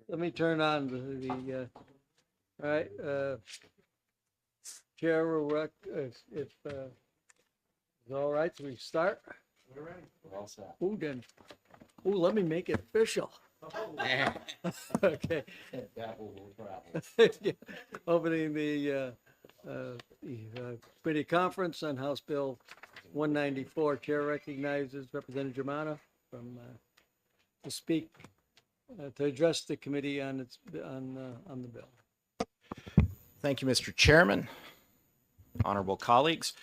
Let me turn on all right, Chair will if it's all right, so we start. We're ready. We're all set. Ooh, then, let me make it official. Okay. That will travel. Yeah. Opening the committee conference on House Bill 194. Chair recognizes Representative Germano from to speak to address the committee on the bill. Thank you, Mr. Chairman, honorable colleagues.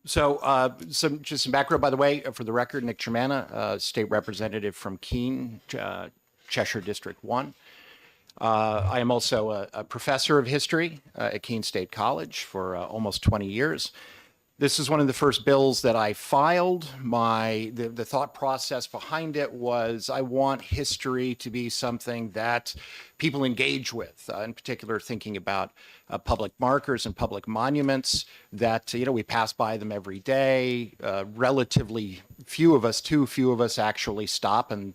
So just some background, by the way, for the record, Nick Germana, state representative from Keene, Cheshire District 1. I am also a professor of history at Keene State College for almost 20 years. This is one of the first bills that I filed. The thought process behind it was I want history to be something that people engage with, in particular thinking about public markers and public monuments that, we pass by them every day. Relatively few of us actually stop and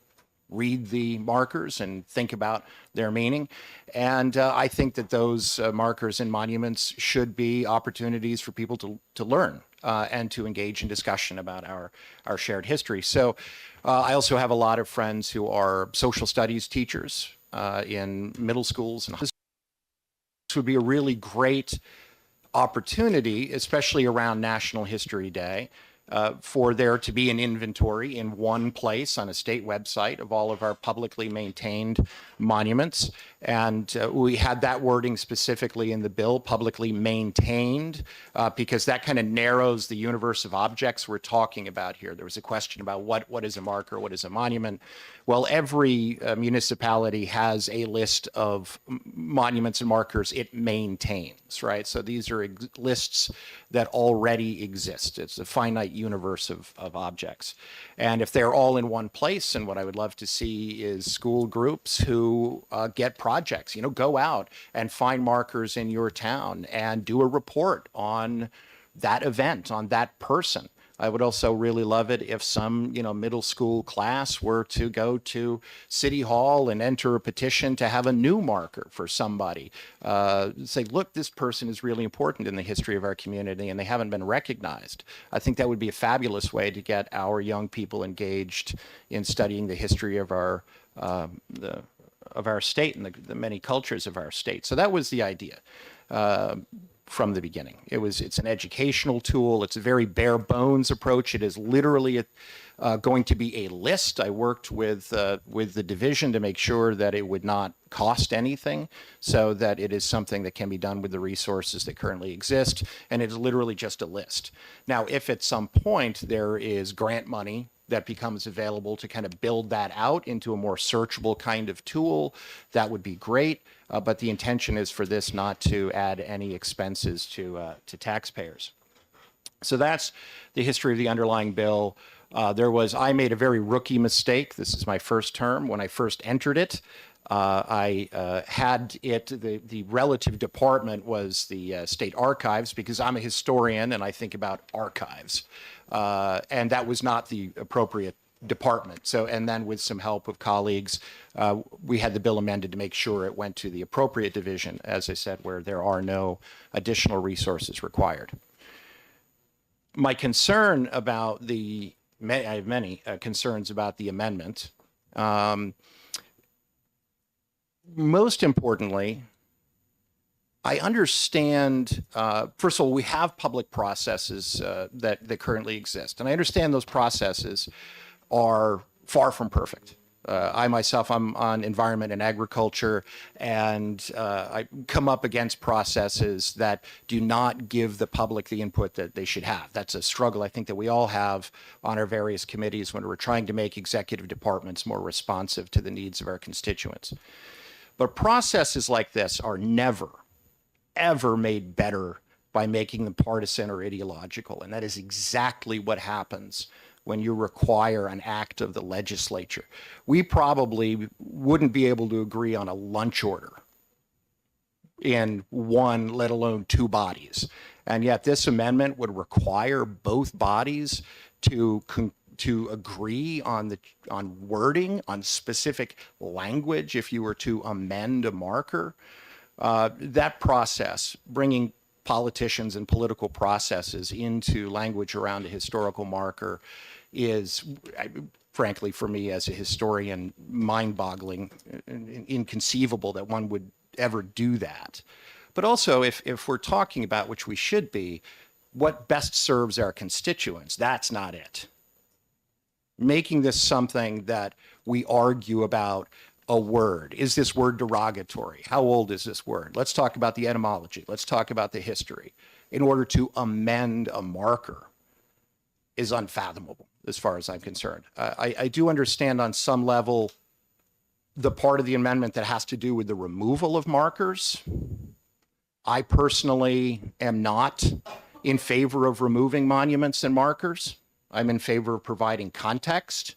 read the markers and think about their meaning. And I think that those markers and monuments should be opportunities for people to learn and to engage in discussion about our shared history. So I also have a lot of friends who are social studies teachers in middle schools. And this would be a really great opportunity, especially around National History Day, for there to be an inventory in one place on a state website of all of our publicly maintained monuments. And we had that wording specifically in the bill, publicly maintained, because that kind of narrows the universe of objects we're talking about here. There was a question about what is a marker, what is a monument? Well, every municipality has a list of monuments and markers it maintains, right? So these are lists that already exist. It's a finite universe of objects. And if they're all in one place, and what I would love to see is school groups who get projects, go out and find markers in your town and do a report on that event, on that person. I would also really love it if some, middle school class were to go to City Hall and enter a petition to have a new marker for somebody. Say, look, this person is really important in the history of our community and they haven't been recognized. I think that would be a fabulous way to get our young people engaged in studying the history of our state and the many cultures of our state. So that was the idea. From the beginning. It's an educational tool. It's a very bare bones approach. It is literally going to be a list. I worked with the division to make sure that it would not cost anything, so that it is something that can be done with the resources that currently exist, and it's literally just a list. Now, if at some point there is grant money that becomes available to kind of build that out into a more searchable kind of tool, that would be great. But the intention is for this not to add any expenses to taxpayers. So that's the history of the underlying bill. I made a very rookie mistake. This is my first term. When I first entered it, I had the relative department was the state archives, because I'm a historian and I think about archives. And that was not the appropriate department. So, and then with some help of colleagues, we had the bill amended to make sure it went to the appropriate division, as I said, where there are no additional resources required. My concern about I have many concerns about the amendment. Most importantly, I understand, first of all, we have public processes that currently exist. And I understand those processes are far from perfect. I myself, I'm on environment and agriculture, and I come up against processes that do not give the public the input that they should have. That's a struggle I think that we all have on our various committees when we're trying to make executive departments more responsive to the needs of our constituents. But processes like this are never, ever made better by making them partisan or ideological. And that is exactly what happens when you require an act of the legislature. We probably wouldn't be able to agree on a lunch order in one, let alone two bodies. And yet this amendment would require both bodies to to agree on wording, on specific language if you were to amend a marker. That process, bringing politicians and political processes into language around a historical marker is, frankly, for me as a historian, mind-boggling, inconceivable that one would ever do that. But also, if we're talking about, which we should be, what best serves our constituents, that's not it. Making this something that we argue about a word. Is this word derogatory? How old is this word? Let's talk about the etymology. Let's talk about the history. In order to amend a marker is unfathomable as far as I'm concerned. I do understand on some level the part of the amendment that has to do with the removal of markers. I personally am not in favor of removing monuments and markers. I'm in favor of providing context.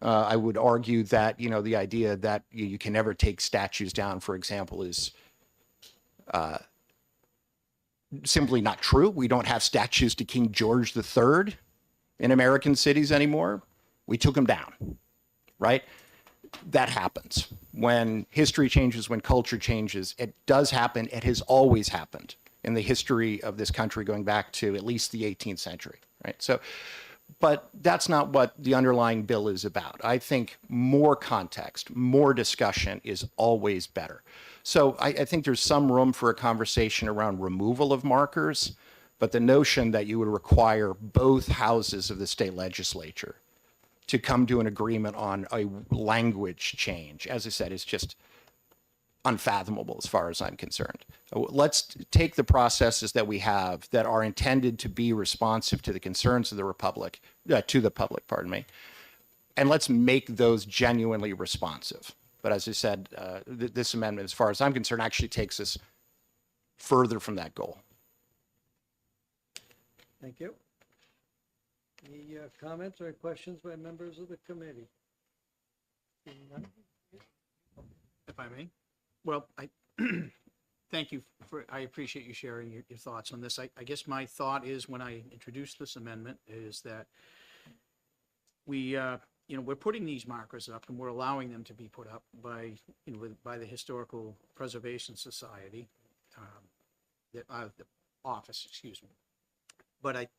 I would argue that, the idea that you can never take statues down, for example, is simply not true. We don't have statues to King George III in American cities anymore. We took them down, right? That happens. When history changes, when culture changes, it does happen. It has always happened in the history of this country going back to at least the 18th century, right? So, but that's not what the underlying bill is about. I think more context, more discussion is always better. So I think there's some room for a conversation around removal of markers, but the notion that you would require both houses of the state legislature to come to an agreement on a language change, as I said, is just unfathomable as far as I'm concerned. Let's take the processes that we have that are intended to be responsive to the concerns of the public, and let's make those genuinely responsive. But as I said, this amendment, as far as I'm concerned, actually takes us further from that goal. Thank you. Any comments or questions by members of the committee? Seeing none? If I may. Well, I thank you I appreciate you sharing your thoughts on this. I guess my thought is when I introduced this amendment is that we, we're putting these markers up and we're allowing them to be put up by, by the Historical Preservation Society, the office, excuse me. But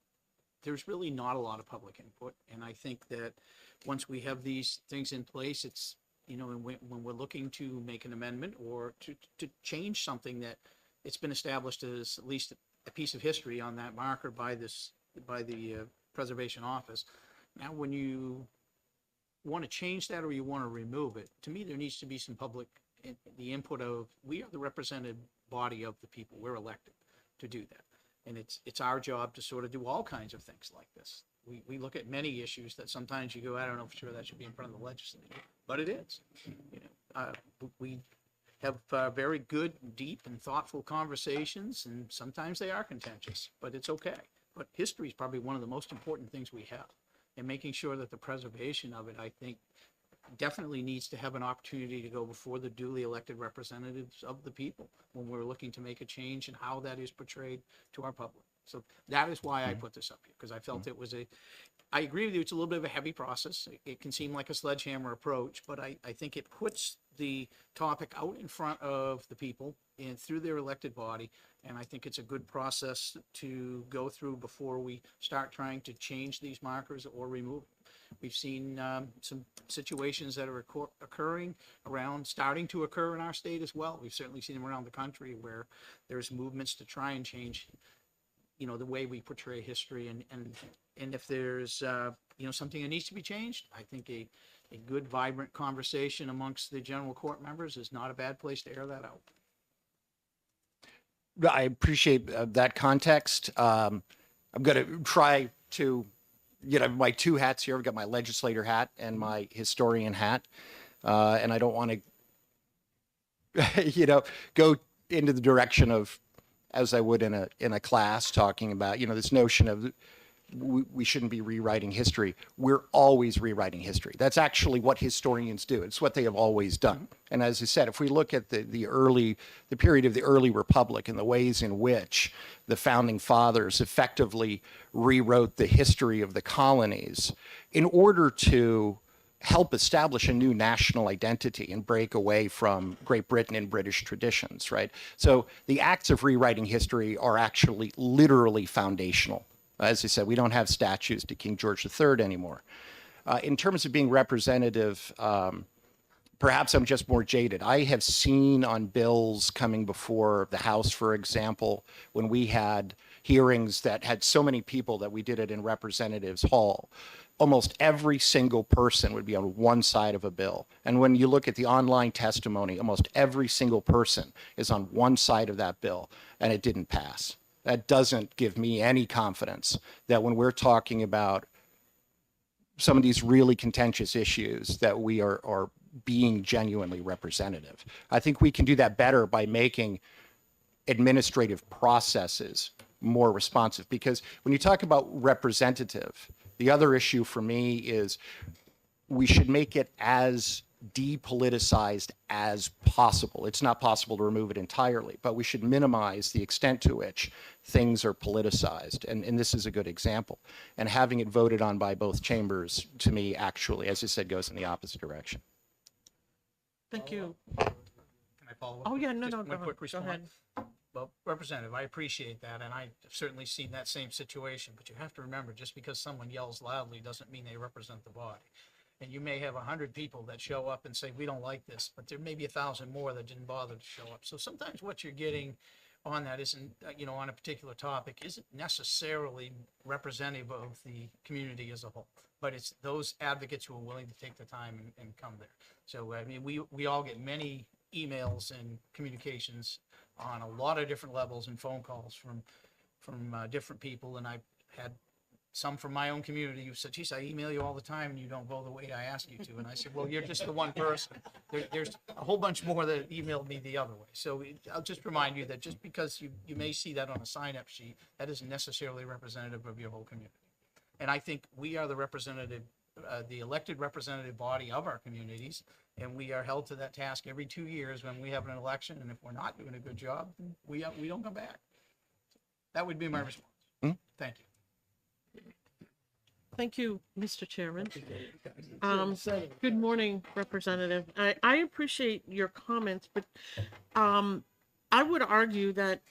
there's really not a lot of public input. And I think that once we have these things in place, it's, when we're looking to make an amendment or to change something that it's been established as at least a piece of history on that marker by the Preservation Office. Now, when you want to change that or you want to remove it, to me, there needs to be some public, the input of, we are the represented body of the people. We're elected to do that. And it's our job to sort of do all kinds of things like this. We look at many issues that sometimes you go, I don't know for sure that should be in front of the legislature, but it is. We have very good, deep, and thoughtful conversations, and sometimes they are contentious, but it's okay. But history is probably one of the most important things we have, and making sure that the preservation of it, I think, definitely needs to have an opportunity to go before the duly elected representatives of the people when we're looking to make a change in how that is portrayed to our public. So that is why I put this up here, because I felt it was I agree with you, it's a little bit of a heavy process. It can seem like a sledgehammer approach, but I think it puts the topic out in front of the people and through their elected body. And I think it's a good process to go through before we start trying to change these markers or remove them. We've seen some situations that are starting to occur in our state as well. We've certainly seen them around the country where there's movements to try and change the way we portray history, and if there's something that needs to be changed, I think a good, vibrant conversation amongst the general court members is not a bad place to air that out. I appreciate that context. I'm going to try to, my two hats here. I've got my legislator hat and my historian hat, and I don't want to, go into the direction of, as I would in a class talking about, this notion of we shouldn't be rewriting history. We're always rewriting history. That's actually what historians do. It's what they have always done. And as I said, if we look at the period of the early republic and the ways in which the founding fathers effectively rewrote the history of the colonies in order to help establish a new national identity and break away from Great Britain and British traditions, right? So the acts of rewriting history are actually literally foundational. As I said, we don't have statues to King George III anymore. In terms of being representative, perhaps I'm just more jaded. I have seen on bills coming before the House, for example, when we had hearings that had so many people that we did it in Representatives Hall, almost every single person would be on one side of a bill. And when you look at the online testimony, almost every single person is on one side of that bill, and it didn't pass. That doesn't give me any confidence that when we're talking about some of these really contentious issues that we are being genuinely representative. I think we can do that better by making administrative processes more responsive, because when you talk about representative, the other issue for me is we should make it as depoliticized as possible. It's not possible to remove it entirely, but we should minimize the extent to which things are politicized. And this is a good example. And having it voted on by both chambers, to me, actually, as I said, goes in the opposite direction. Thank you. Can I follow up? Oh, with yeah, no, just no, my go quick ahead. Go response? Well, Representative, I appreciate that, and I've certainly seen that same situation, but you have to remember, just because someone yells loudly doesn't mean they represent the body. And you may have 100 people that show up and say, we don't like this, but there may be 1,000 more that didn't bother to show up. So sometimes what you're getting on that isn't, on a particular topic, isn't necessarily representative of the community as a whole. But it's those advocates who are willing to take the time and come there. So, I mean, we all get many emails and communications on a lot of different levels and phone calls from different people. And I've had some from my own community who said, geez, I email you all the time and you don't vote the way I ask you to. And I said, well, you're just the one person. There's a whole bunch more that emailed me the other way. So I'll just remind you that just because you may see that on a sign-up sheet, that isn't necessarily representative of your whole community. And I think we are the representative, the elected representative body of our communities, and we are held to that task every 2 years when we have an election. And if we're not doing a good job, we don't come back. That would be my response. Thank you. Thank you, Mr. Chairman. Good morning, Representative. I appreciate your comments, but I would argue that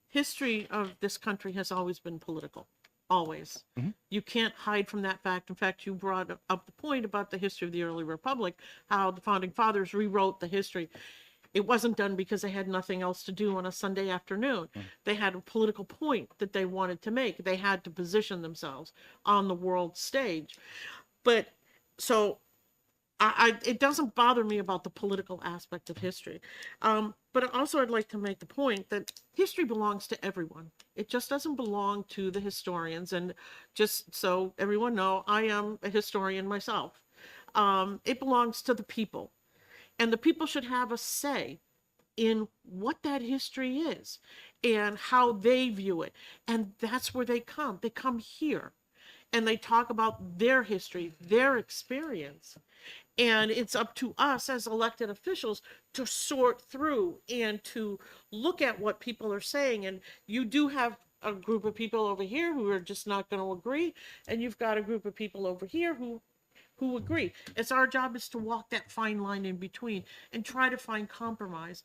history of this country has always been political, always. Mm-hmm. You can't hide from that fact. In fact, you brought up the point about the history of the early republic, how the founding fathers rewrote the history. It wasn't done because they had nothing else to do on a Sunday afternoon. They had a political point that they wanted to make. They had to position themselves on the world stage. But so it doesn't bother me about the political aspect of history. But also I'd like to make the point that history belongs to everyone. It just doesn't belong to the historians. And just so everyone know, I am a historian myself. It belongs to the people. And the people should have a say in what that history is and how they view it. And that's where they come. They come here and they talk about their history, their experience. And it's up to us as elected officials to sort through and to look at what people are saying. And you do have a group of people over here who are just not going to agree. And you've got a group of people over here who agree. It's our job is to walk that fine line in between and try to find compromise.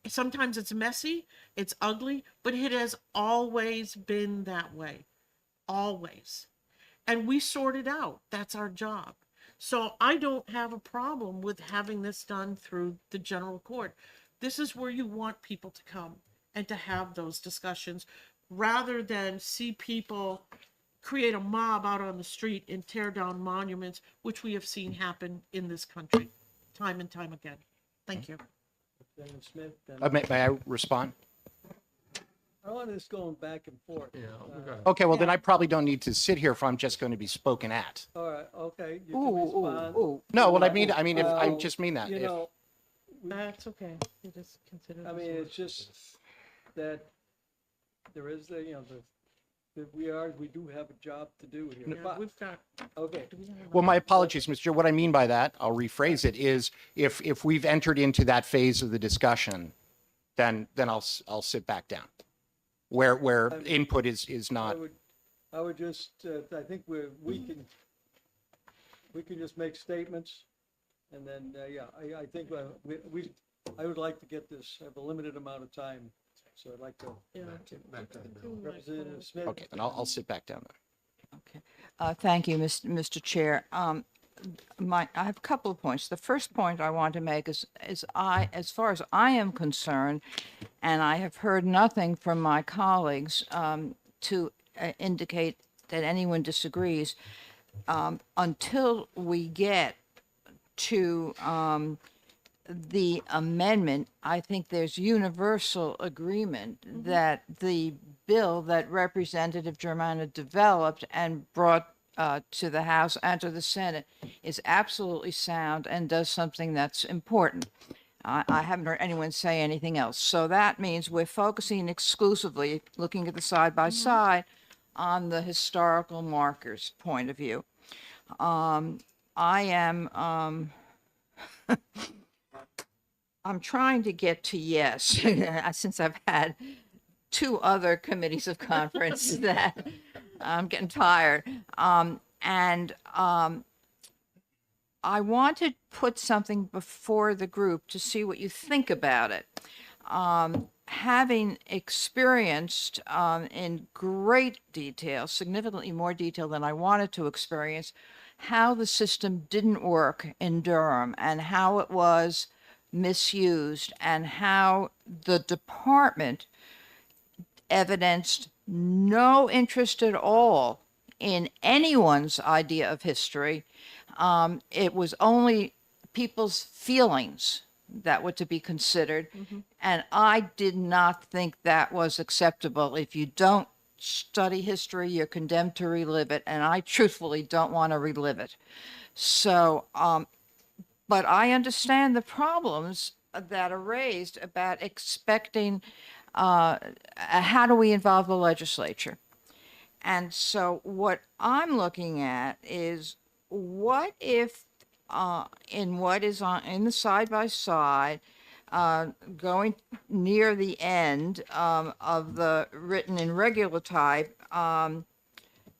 Sometimes it's messy, it's ugly, but it has always been that way. Always. And we sort it out. That's our job. So I don't have a problem with having this done through the general court. This is where you want people to come and to have those discussions rather than see people create a mob out on the street and tear down monuments, which we have seen happen in this country time and time again. Thank you. Representative Smith, May I respond? I don't want this going back and forth. Okay, well, then I probably don't need to sit here if I'm just going to be spoken at. All right, okay, you can respond. No, what I mean, if I just mean that. You If- know, That's okay. You just consider I this mean, one. it's just that there is the we do have a job to do here. Yeah, But- we've got, Okay, do we have? Well, my apologies, Mr. Chair. What I mean by that, I'll rephrase it, is if we've entered into that phase of the discussion, then I'll sit back down. Where input is not, I would just, I think we can just make statements, and then, yeah, I think I would like to get this, have a limited amount of time, so I'd like to, Yeah. Representative Smith. okay, then I'll sit back down then. Okay. Thank you, Mr. Chair. I have a couple of points. The first point I want to make is as far as I am concerned, and I have heard nothing from my colleagues to indicate that anyone disagrees, until we get to the amendment, I think there's universal agreement that the bill that Representative Germana developed and brought to the House and to the Senate is absolutely sound and does something that's important. I haven't heard anyone say anything else. So that means we're focusing exclusively, looking at the side by side, on the historical markers point of view. I am, I'm trying to get to yes, since I've had two other committees of conference that I'm getting tired. I want to put something before the group to see what you think about it. Having experienced in great detail, significantly more detail than I wanted to experience, how the system didn't work in Durham and how it was misused and how the department evidenced no interest at all in anyone's idea of history. It was only people's feelings that were to be considered. And I did not think that was acceptable. If you don't study history, you're condemned to relive it. And I truthfully don't want to relive it. So, but I understand the problems that are raised about expecting, how do we involve the legislature? And so what I'm looking at is, what if in what is in the side by side, going near the end of the written and regular type,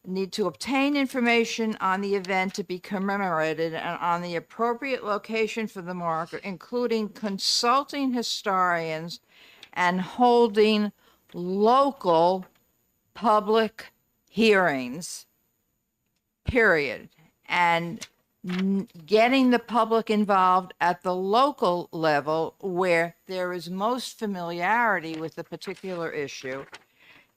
need to obtain information on the event to be commemorated and on the appropriate location for the marker, including consulting historians and holding local public hearings, period. And getting the public involved at the local level where there is most familiarity with the particular issue,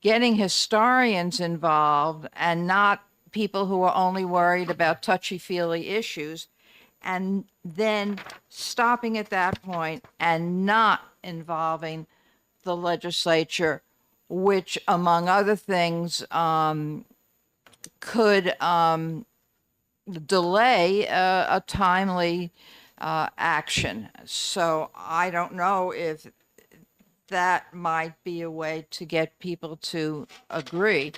getting historians involved and not people who are only worried about touchy-feely issues, and then stopping at that point and not involving the legislature, which, among other things, could delay a timely action. So I don't know if that might be a way to get people to agree.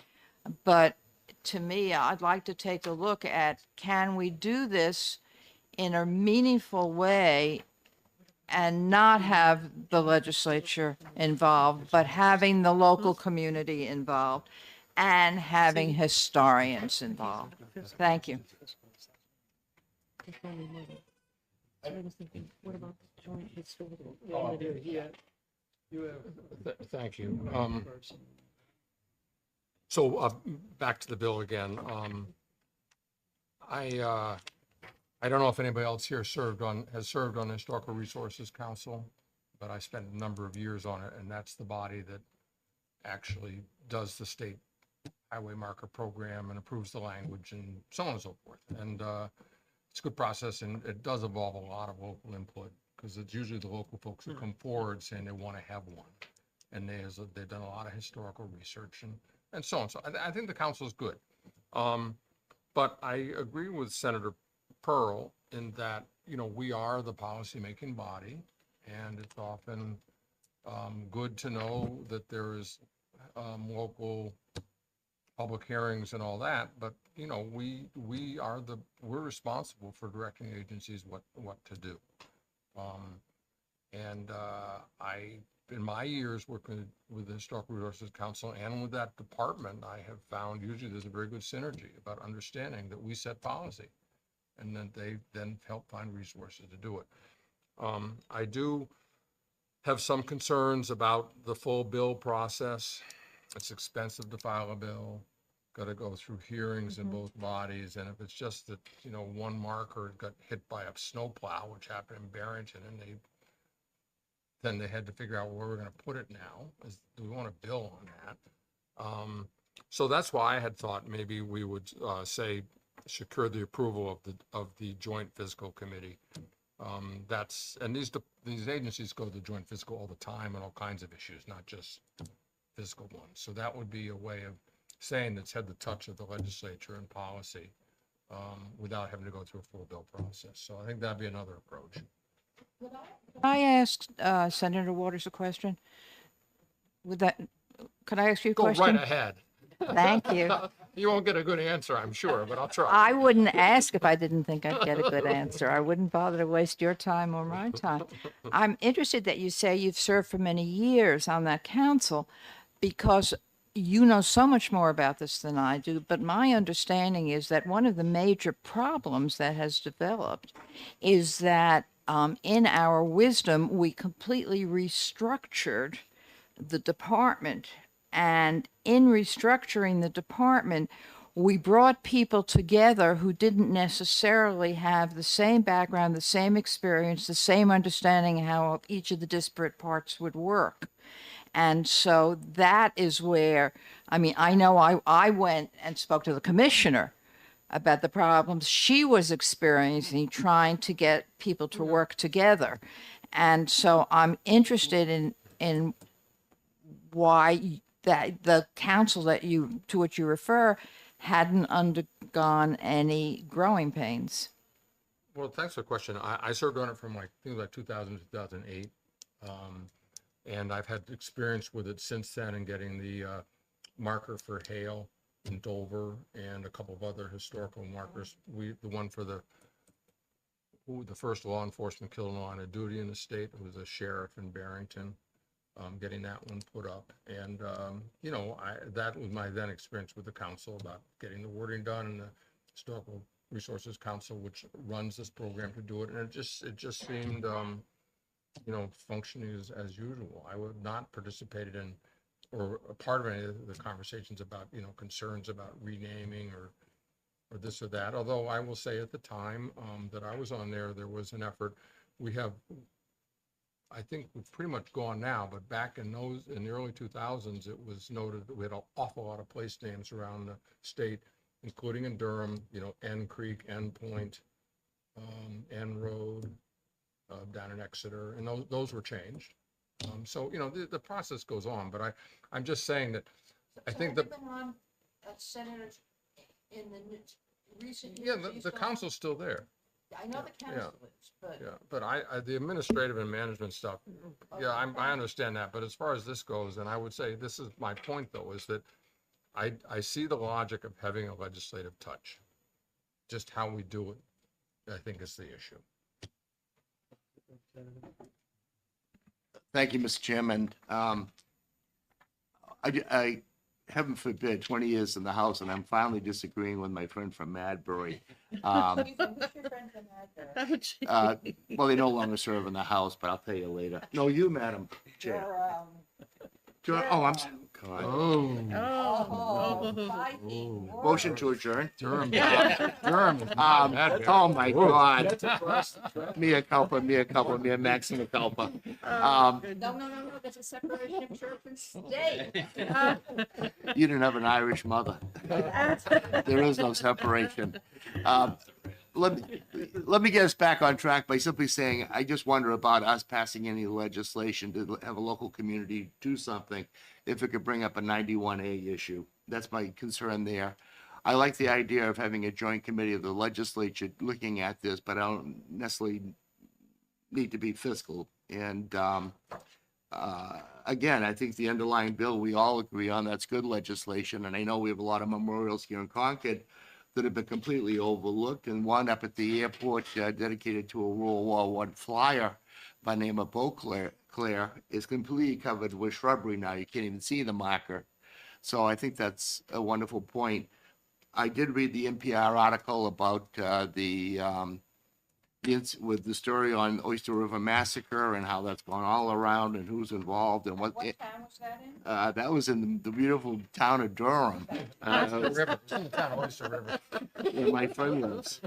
But to me, I'd like to take a look at, can we do this in a meaningful way and not have the legislature involved, but having the local community involved and having historians involved? Thank you. I was thinking, what about the joint historical? You have Thank you. person. So back to the bill again. I don't know if anybody else here has served on the Historical Resources Council, but I spent a number of years on it, and that's the body that actually does the state highway marker program and approves the language and so on and so forth. And it's a good process, and it does involve a lot of local input, because it's usually the local folks who come forward saying they want to have one. And they've done a lot of historical research and so on. So I think the council is good. But I agree with Senator Pearl in that, we are the policymaking body, and it's often good to know that there is local public hearings and all that, but, you know, we're responsible for directing agencies what to do. In my years working with the Historical Resources Council and with that department, I have found usually there's a very good synergy about understanding that we set policy and then they then help find resources to do it. I do have some concerns about the full bill process. It's expensive to file a bill, got to go through hearings in both bodies. And if it's just that, you know, one marker got hit by a snowplow, which happened in Barrington, and then they had to figure out where we're going to put it now. Do we want a bill on that? So that's why I had thought maybe we would say secure the approval of the Joint Fiscal Committee. And these agencies go to the Joint Fiscal all the time on all kinds of issues, not just fiscal ones. So that would be a way of saying it's had the touch of the legislature and policy without having to go through a full bill process. So I think that'd be another approach. I asked Senator Waters a question. Could I ask you a Go question? right ahead. Thank you. You won't get a good answer, I'm sure, but I'll try. I wouldn't ask if I didn't think I'd get a good answer. I wouldn't bother to waste your time or my time. I'm interested that you say you've served for many years on that council because you know so much more about this than I do. But my understanding is that one of the major problems that has developed is that in our wisdom, we completely restructured the department. And in restructuring the department, we brought people together who didn't necessarily have the same background, the same experience, the same understanding how each of the disparate parts would work. And so that is where, I mean, I know I went and spoke to the commissioner about the problems she was experiencing trying to get people to work together. And so I'm interested in why that the council to which you refer hadn't undergone any growing pains. Well, thanks for the question. I served on it from like 2000 to 2008. And I've had experience with it since then in getting the marker for Hale in Dover and a couple of other historical markers. The one for the first law enforcement killed in the line of duty in the state was a sheriff in Barrington. Getting that one put up. And, you know, that was my then experience with the council about getting the wording done, and the Historical Resources Council, which runs this program, to do it. And it just seemed, you know, functioning as usual. I would not participated in or a part of any of the conversations about, you know, concerns about renaming or this or that. Although I will say at the time that I was on there was an effort. I think we've pretty much gone now, but back in the early 2000s, it was noted that we had an awful lot of place names around the state, including in Durham, you know, N Creek, N Point, N Road, down in Exeter, and those were changed. So, you know, the process goes on, but I'm just saying that I think that. Senators in the recent years. Yeah, the council's still there. I know the council is, but. Yeah, but the administrative and management stuff, yeah, I understand that. But as far as this goes, and I would say this is my point though, is that I see the logic of having a legislative touch. Just how we do it, I think, is the issue. Thank you, Mr. Chairman. I heaven forbid, 20 years in the House, and I'm finally disagreeing with my friend from Madbury. Well, they no longer serve in the House, but I'll tell you later. No, you, Madam Chair. Oh, I'm sorry. God. Motion to adjourn. Durham. Oh my God. Mea culpa, mea maxima culpa. No, there's a separation of church and state. You didn't have an Irish mother. There is no separation. Let me get us back on track by simply saying, I just wonder about us passing any legislation to have a local community do something if it could bring up a 91A issue. That's my concern there. I like the idea of having a joint committee of the legislature looking at this, but I don't necessarily need to be fiscal. And again, I think the underlying bill, we all agree on, that's good legislation. And I know we have a lot of memorials here in Concord that have been completely overlooked, and one up at the airport dedicated to a World War I flyer by name of Beauclair is completely covered with shrubbery now. You can't even see the marker. So I think that's a wonderful point. I did read the NPR article about with the story on Oyster River Massacre and how that's gone all around and who's involved and what. What town was that in? That was in the beautiful town of Durham. The river, it's in the town of Oyster River. Where my friend lives.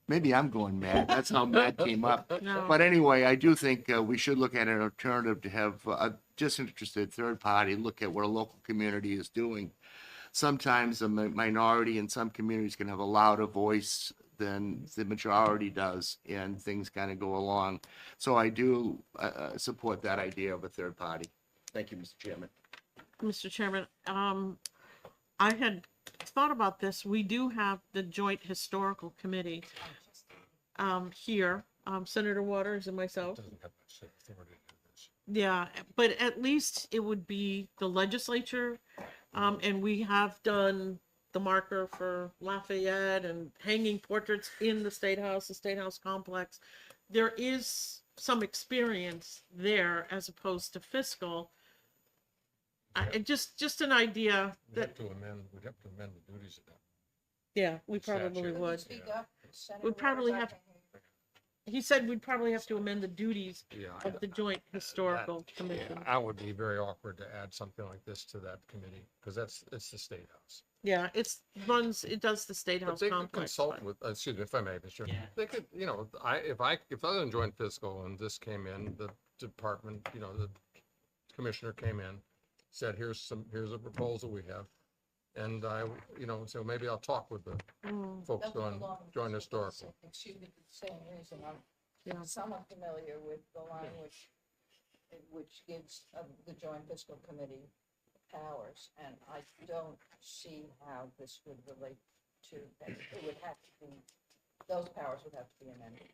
Maybe I'm going mad. That's how mad came up. No. But anyway, I do think we should look at an alternative to have a disinterested third party look at what a local community is doing. Sometimes a minority in some communities can have a louder voice than the majority does, and things kind of go along. So I do support that idea of a third party. Thank you, Mr. Chairman. Mr. Chairman, I had thought about this. We do have the Joint Historical Committee here, Senator Waters and myself. Doesn't have much authority to do this. Yeah, but at least it would be the legislature, and we have done the marker for Lafayette and hanging portraits in the State House complex. There is some experience there as opposed to fiscal. Just an idea We'd have that, to amend, we'd have to amend the duties of that. yeah, we probably Statute. would. Speak up, Senator We'd probably Waters, I have- can hear you. He said we'd probably have to amend the duties Yeah, of the Joint Historical Commission. I would be very awkward to add something like this to that committee, because it's the State House. Yeah, it does the State But House they could complex. consult but- with, excuse me, if I may, Mr. Chairman. They could, if I was in joint fiscal and this came in, the department, the commissioner came in, said, here's a proposal we have. And so maybe I'll talk with the Mm, folks Nothing on along joint the historical. Excuse me, for the same reason, Yeah. I'm somewhat familiar with the language which gives the Joint Fiscal Committee powers, and I don't see how this would relate to, it would have to be, those powers would have to be amended.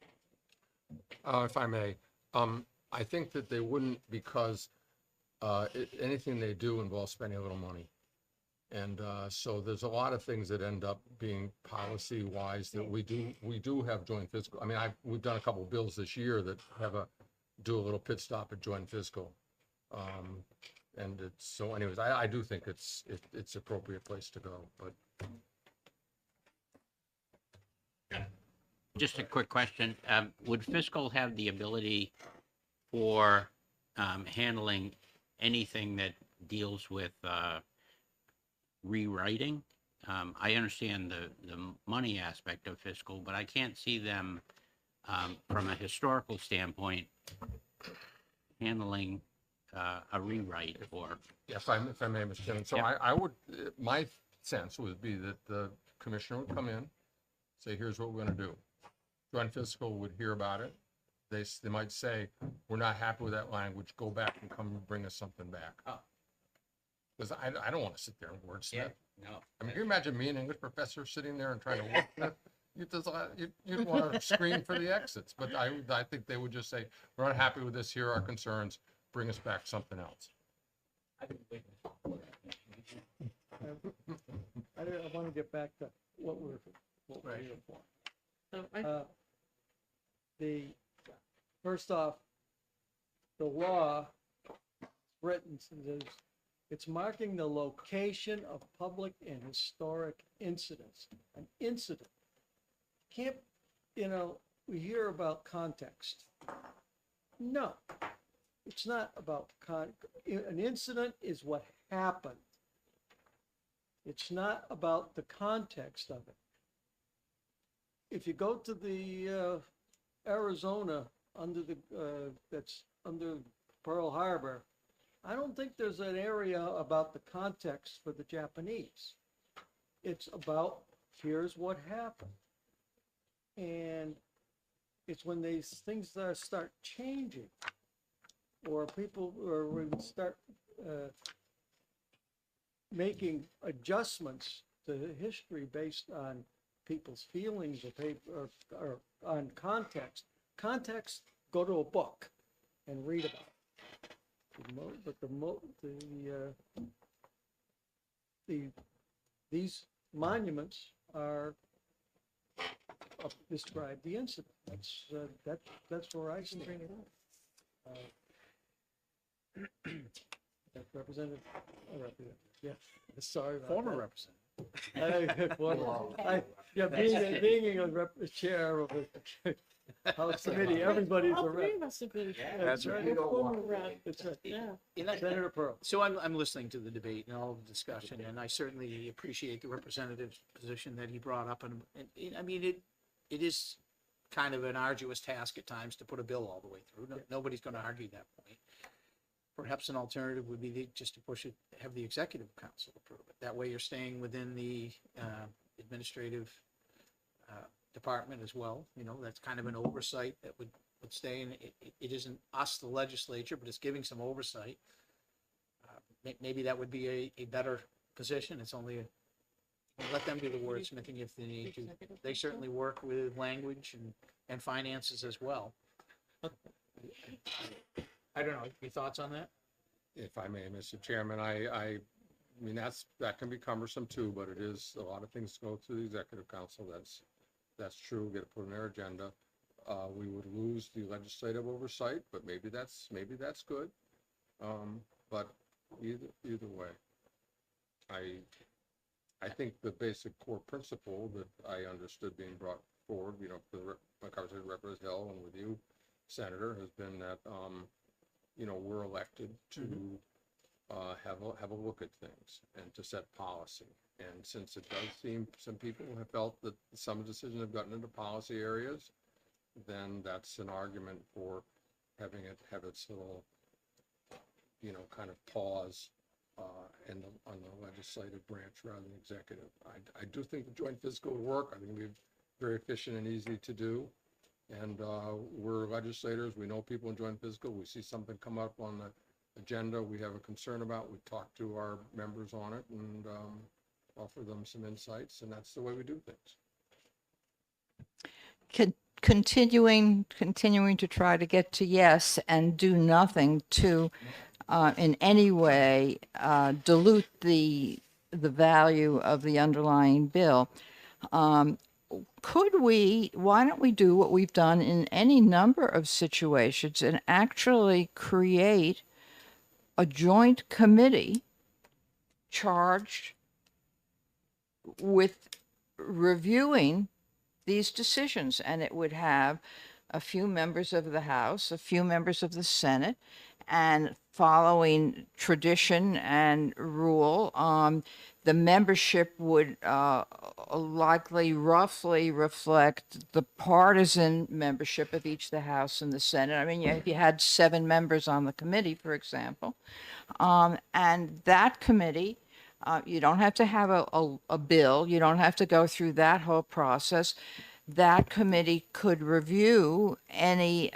If I may, I think that they wouldn't, because anything they do involves spending a little money. And so there's a lot of things that end up being policy wise that we do have joint fiscal. I mean, we've done a couple of bills this year that do a little pit stop at joint fiscal. And so anyways, I do think it's appropriate place to go, but. Just a quick question. Would fiscal have the ability for handling anything that deals with rewriting? I understand the money aspect of fiscal, but I can't see them from a historical standpoint handling a rewrite or. If I may, Mr. Chairman, so Yeah. I would, my sense would be that the commissioner would come in, say, here's what we're gonna do. Joint fiscal would hear about it. They might say, we're not happy with that language, go back and come and bring us something back. Oh. Because I don't want to sit there and wordsmith. No. I mean, can you imagine me, an English professor, sitting there and trying to wordsmith? You'd want to screen for the exits, but I think they would just say, we're not happy with this, here are our concerns, bring us back something else. I want to get back to what we're here for. So First off, the law written says it's marking the location of public and historic incidents. An incident. Can't, we hear about context. No, it's not about an incident is what happened. It's not about the context of it. If you go to the Arizona that's under Pearl Harbor, I don't think there's an area about the context for the Japanese. It's about, here's what happened. And it's when these things start changing, or we start making adjustments to history based on people's feelings or on context. Context, go to a book. and read about it. These monuments are describe the incident. That's where I stand. Representative, yeah, sorry about Former that. representative. Yeah, being a chair of a House committee, everybody's a All three rep. of us have been. That's right. We're former rep. That's right. Yeah. And I- Senator Pearl. So I'm listening to the debate and all the discussion, and I certainly appreciate the representative's position that he brought up. And I mean, it is kind of an arduous task at times to put a bill all the way through. Nobody's going to argue that point. Perhaps an alternative would be just to push it, have the executive council approve it. That way you're staying within the administrative department as well. You know, that's kind of an oversight that would stay in. It isn't us, the legislature, but it's giving some oversight. Maybe that would be a better position. It's only let them do the wordsmithing if they need to. They certainly work with language and finances as well. I don't know, your thoughts on that? If I may, Mr. Chairman, I mean, that can be cumbersome too, but it is, a lot of things go through the executive council. That's true, get it put on their agenda. We would lose the legislative oversight, but maybe that's good. But either way, I think the basic core principle that I understood being brought forward, you know, my conversation with Representative Hill and with you, Senator, has been that, you know, we're elected to have a look at things and to set policy. And since it does seem some people have felt that some decisions have gotten into policy areas, then that's an argument for having it have its little, you know, kind of pause on the legislative branch rather than executive. I do think the joint fiscal would work. I think it'd be very efficient and easy to do. And we're legislators. We know people in joint fiscal. We see something come up on the agenda we have a concern about. We talk to our members on it and offer them some insights. And that's the way we do things. Continuing to try to get to yes and do nothing to in any way dilute the value of the underlying bill. Why don't we do what we've done in any number of situations and actually create a joint committee charged with reviewing these decisions, and it would have a few members of the House, a few members of the Senate, and following tradition and rule, the membership would likely roughly reflect the partisan membership of each the House and the Senate. I mean, if you had 7 members on the committee, for example, and that committee, you don't have to have a bill. You don't have to go through that whole process. That committee could review any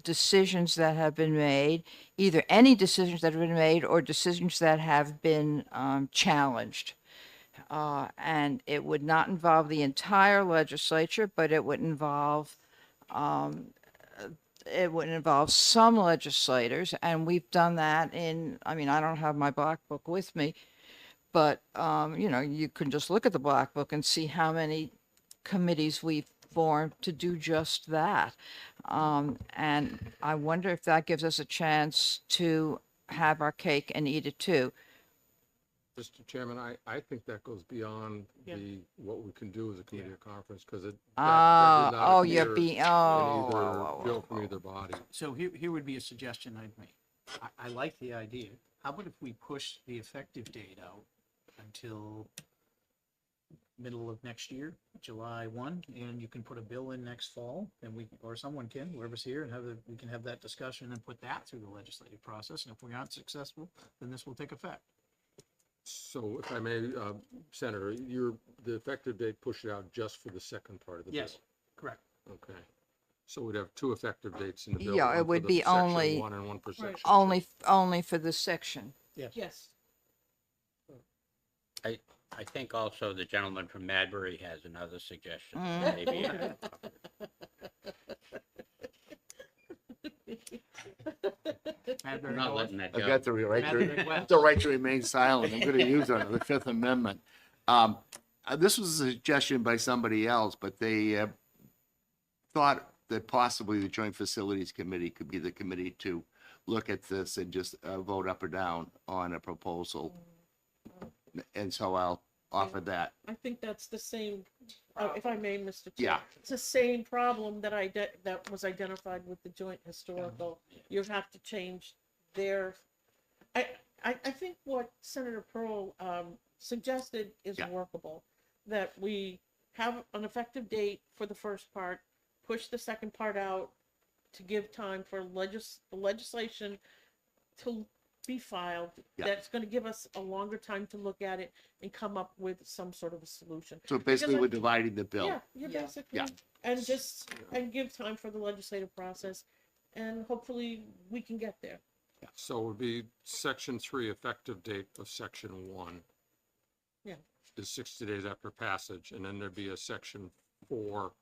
decisions that have been made, either any decisions that have been made or decisions that have been challenged. And it would not involve the entire legislature, but it would involve some legislators, and we've done that I mean, I don't have my black book with me, but, you know, you can just look at the black book and see how many committees we've formed to do just that. And I wonder if that gives us a chance to have our cake and eat it too. Mr. Chairman, I think that goes beyond Yeah. what we can do as a committee or conference, because it. You're being, Bill from either body. So here would be a suggestion I'd make. I like the idea. How about if we push the effective date out until middle of next year, July 1, and you can put a bill in next fall, and or someone can, whoever's here, and we can have that discussion and put that through the legislative process. And if we aren't successful, then this will take effect. So if I may, Senator, the effective date push it out just for the second part of the bill? Yes, correct. Okay. So we'd have 2 effective dates in the bill. Yeah, one it for would the be section only- 1 and 1 for section 2. only for the section. Yes. I think also the gentleman from Madbury has another suggestion. Maybe Madbury I'm not North. letting that I've go. got the right Madbury to, West. the right to remain silent. I'm going to use it under the Fifth Amendment. This was a suggestion by somebody else, but they thought that possibly the Joint Facilities Committee could be the committee to look at this and just vote up or down on a proposal. And so I'll offer that. I think that's the same, if I may, Mr. Chair. Yeah. It's the same problem that that was identified with the joint historical. You have to change their, I think what Senator Pearl, suggested is Yeah. workable. That we have an effective date for the first part, push the second part out to give time for the legislation to be filed. Yeah. That's gonna give us a longer time to look at it and come up with some sort of a solution. So basically, I- we're dividing the bill. Yeah, you're Yeah. basically, Yeah. and give time for the legislative process, and hopefully we can get there. So it would be section 3, effective date of section 1. Yeah. Is 60 days after passage, and then there'd be a section 4,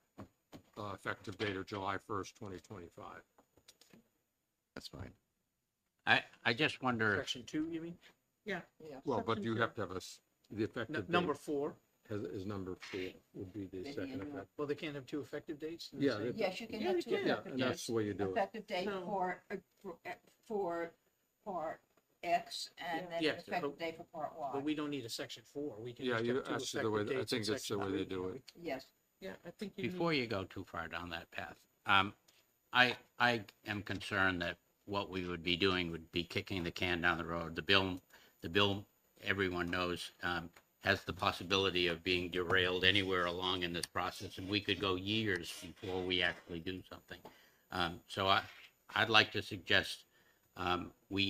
effective date of July 1st, 2025. That's fine. I just wonder, Section 2, you mean? Yeah. Well, but Section you two. have to have the effective date Number 4. is number 4, would be the second effect. Well, they can't have two effective dates? in the Yeah, same- Yes, you can Yeah, have you two can. Yeah, effective and that's dates. the way you do it. Effective date No. for part X and then Yes, effective but- date for part Y. But we don't need a section 4. We can Yeah, just you, have two that's the way, effective I dates in think that's the section way they 3. do it. Yes. Yeah, I think you need. before you go too far down that path, I am concerned that what we would be doing would be kicking the can down the road. The bill, everyone knows, has the possibility of being derailed anywhere along in this process, and we could go years before we actually do something. So I'd like to suggest we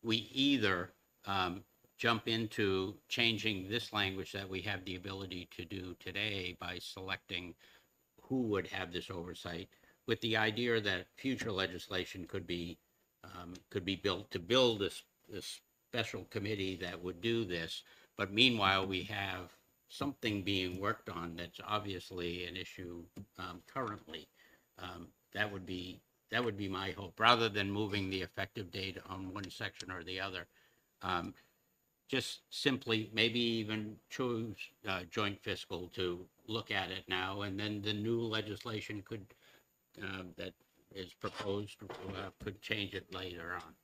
either jump into changing this language that we have the ability to do today by selecting who would have this oversight, with the idea that future legislation could be built to build this special committee that would do this. But meanwhile, we have something being worked on that's obviously an issue currently. That would be my hope, rather than moving the effective date on one section or the other. Just simply, maybe even choose joint fiscal to look at it now, and then the new legislation could, that is proposed, could change it later on.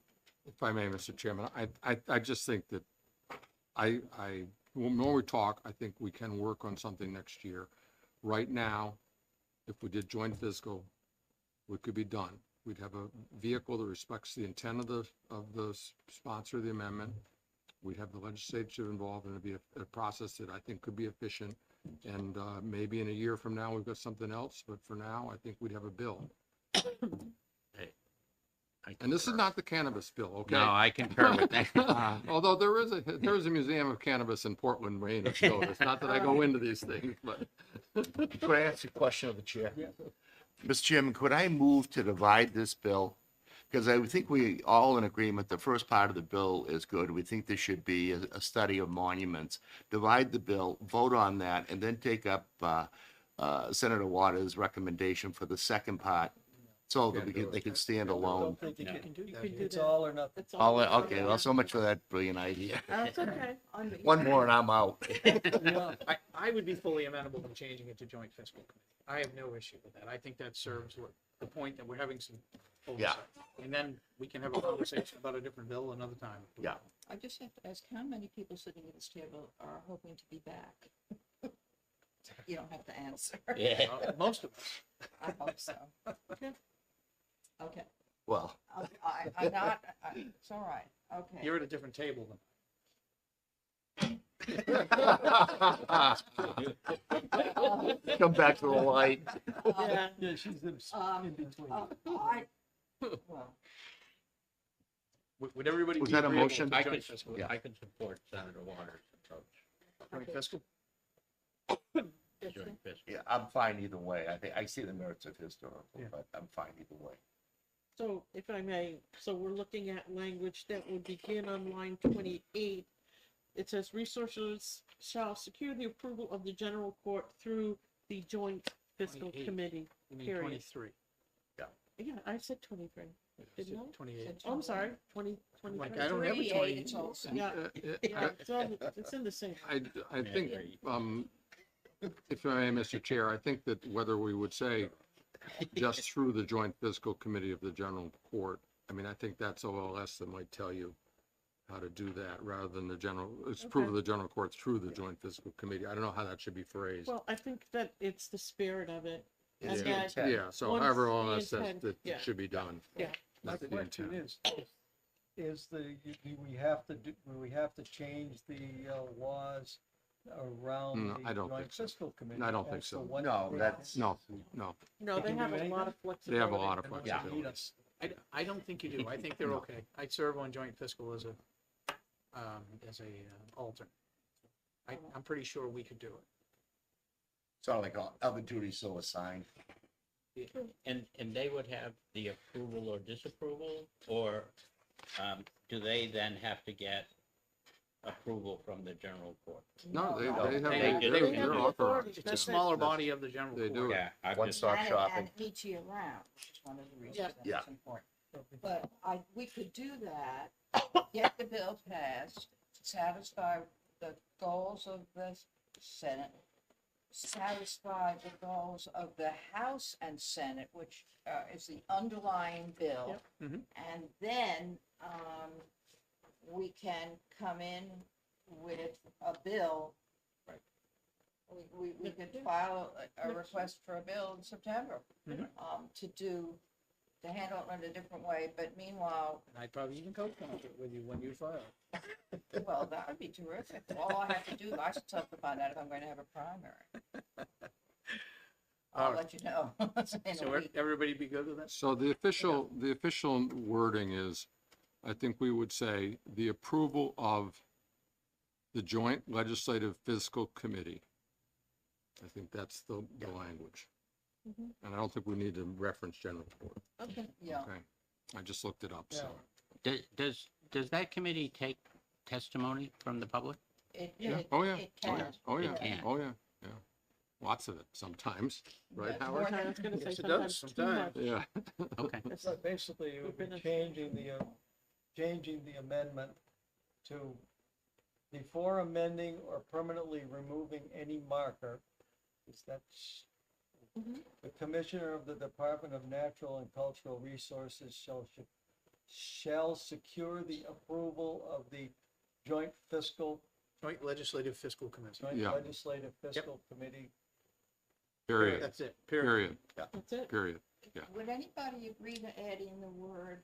If I may, Mr. Chairman, I just think that when we talk, I think we can work on something next year. Right now, if we did joint fiscal, we could be done. We'd have a vehicle that respects the intent of the sponsor of the amendment. We'd have the legislature involved, and it'd be a process that I think could be efficient. And maybe in a year from now, we've got something else, but for now, I think we'd have a bill. And this is not the cannabis bill, okay? No, I concur with that. Although there is a museum of cannabis in Portland, Maine. So it's not that I go into these things, but Could I ask a question of the chair? Mr. Chairman, could I move to divide this bill? Because I would think we all in agreement, the first part of the bill is good. We think there should be a study of monuments. Divide the bill, vote on that, and then take up Senator Waters' recommendation for the second part, so that they can stand I alone. don't think You can do it's that. all or nothing. It's all- Okay, well, so much for that brilliant idea. That's okay. One more and I'm out. Yeah. I would be fully amenable to changing it to joint fiscal committee. I have no issue with that. I think that serves the point that we're having some oversight. And then we can have a conversation about a different bill another time. Yeah. I just have to ask, how many people sitting at this table are hoping to be back? You don't have to answer. Yeah. Most of us. I hope so. Okay. Well, I'm not, it's all right. Okay. You're at a different table than. come back to the light. Yeah. Yeah, she's in between. Well, Would everybody? Was be that a agreeable motion? to I joint could, fiscal? I could support Senator Waters' approach, Joint fiscal? joint fiscal. Yeah, I'm fine either way. I see the merits of historical, Yeah. but I'm fine either way. So if I may, so we're looking at language that would begin on line 28. It says resources shall secure the approval of the general court through the joint fiscal 28. committee. You mean Period. 23. Yeah, I said 23. Didn't I? 28. Oh, I'm sorry, 2023. Like, I don't have a 28, 20. it's also- Yeah, Uh, yeah, it's in the same. I think, if I may, Mr. Chair, I think that whether we would say just through the Joint Fiscal Committee of the General Court, I mean, I think that's OLS that might tell you how to do that rather than the general, it's proof of the general court through the Joint Fiscal Committee. I don't know how that should be phrased. Well, I think that it's the spirit of it. It's And the that, intent. Yeah, so once however the OLS says intent- that yeah. it should be done. yeah, My That's the question intent. is do we have to change the laws around No, the I don't joint think so. fiscal committee? I don't think as to so. what No, they that's. No, no, They they can have do a lot anything? of flexibility. they have a lot of And what flexibility. you need us- I don't think you do. I think they're okay. I serve on joint fiscal as a alternate. I'm pretty sure we could do it. Sort of like other duties so assigned. And they would have the approval or disapproval, or do they then have to get approval from the general court? No, they have, They they're do. they're They have the authorized. authority. It's a That's it. smaller body of the general They court. do it. Yeah, I'm One just, stop And shopping. it meets year round, which is one of the reasons Yeah. that Yeah. it's important. But we could do that, get the bill passed, satisfy the goals of the Senate, satisfy the goals of the House and Senate, which is the underlying bill. Yep. Mhm. And then we can come in with a bill. We could file a request for a bill in September Mhm. to handle it in a different way, but meanwhile, And I'd probably even co-sponsor it with you when you file. well, that would be terrific. All I have to do, I should have to find out if I'm going to have a primary. I'll All right. let you know. In a So week. everybody be good with that? So the official wording is, I think we would say, the approval of the Joint Legislative Fiscal Committee. I think that's the language. And I don't think we need to reference general court. Okay. Yeah. Okay, I just looked it up, so. does that committee take testimony from the public? It, Yeah. it, Oh, yeah. it Oh, yeah. can. Oh, yeah. can. Oh, yeah, yeah. Lots of it sometimes, right, Yeah, Howard? I was gonna say Yes, it does, sometimes too sometimes. much. Yeah. Okay. That's- So basically, it would be Goodness. changing the amendment to, before amending or permanently removing any marker, is that's, Mhm. the Commissioner of the Department of Natural and Cultural Resources shall secure the approval of the Joint Joint Legislative Fiscal Committee. Yeah. Legislative Fiscal Committee. Period, That's it, period. period, That's it. period. Would anybody agree to adding the word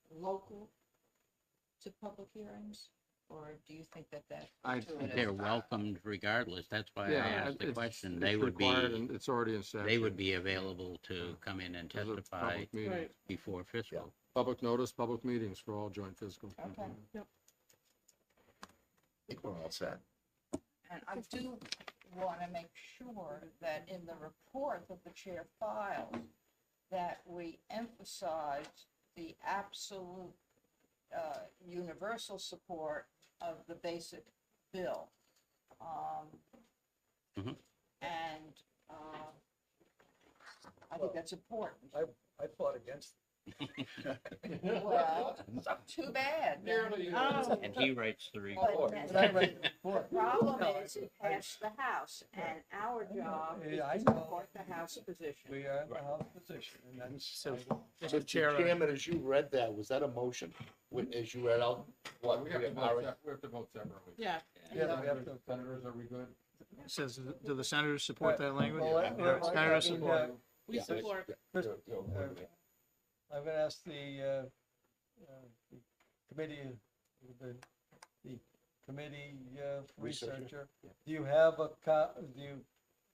local to public hearings? Or do you think that that's I- intuitive? They're welcomed regardless. That's why I Yeah, asked the it's- question. it's They would required be, and it's already in statute. they would be available to come in and As a testify public meeting. Right. before fiscal. Public notice, public meetings for all joint fiscal. Okay. I think we're all set. And I do want to make sure that in the report that the chair files, that we emphasize the absolute universal support of the basic bill. Mhm. And I think that's important. I fought against Well, too bad. Oh, And he writes the But report. then- But I read the The report. problem No, is it passed the House, and our job is Yeah, I to know. support the House position. We are in the House position, and that's. So, Mr. Mr. Chair, Chairman, as you read that, was that a motion? As you read out what? We have to vote separately. yeah. Yeah, we have to. Senators, are we good? says, do the senators support that language? Well, Senators support. We Yeah. support. I'm gonna ask the committee, the committee researcher, do you have do you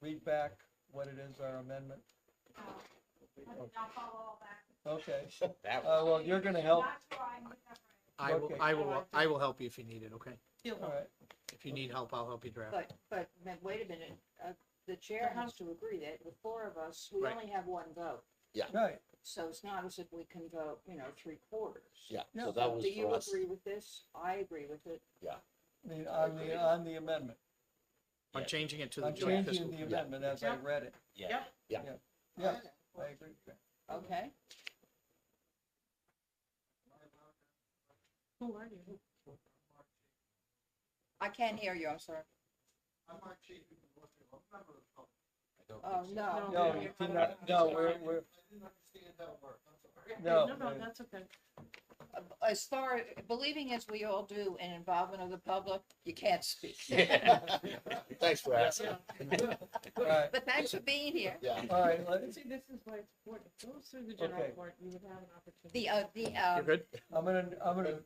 read back what it is, our amendment? Okay, well, you're gonna help, I will, Okay. I will help you if you need it, okay? You'll all right, If you need help, I'll help you draft. But wait a minute, the chair has to agree that the four of us, we Right. only have one vote. right, So it's not as if we can vote, 3/4. Yeah, Yeah. so that was Do you for us. agree with this? I agree with it. on the amendment. I'm changing it to the I'm joint fiscal. changing the amendment as I read it, Yeah. yes, I agree with that. Okay? Who are you? I can't hear you, I'm sorry. Oh, no. No, you cannot, no, we're. No, No, that's okay. As far, believing as we all do in involvement of the public, you can't speak. Thanks for asking. all right, But thanks for being here. all right, let's, See, this is why it's important. If it goes through the general Okay. court, you would have an opportunity. You're good? I'm gonna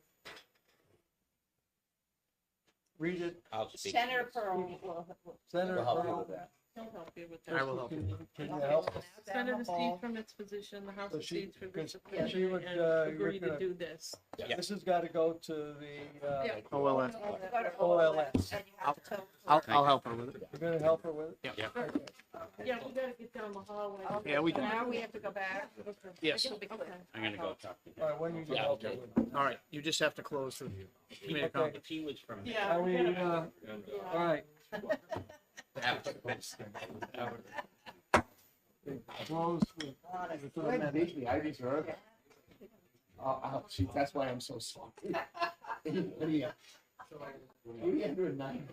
read it, I'll speak. Senator Pearl will. Senator Pearl. He'll help you with I that. will help you. Can you help us? Senator cedes from its position, the House So she- cedes from because its she would, position, you're and agree to gonna- do this. This has got to go to the, Yeah. OLS. OLS. I'll help her with it. You're gonna help her with it? Yeah. Okay. Yeah, we gotta get down the hallway. Yeah, we can. Now we have to go back. Yes. Okay. I'm gonna go talk to All right, when you can help her with it? All right, you just have to close the committee of comments. If he was from. Yeah. Are we, all right. Close with the amendment. I just heard. That's why I'm so sorry. Yeah. 809.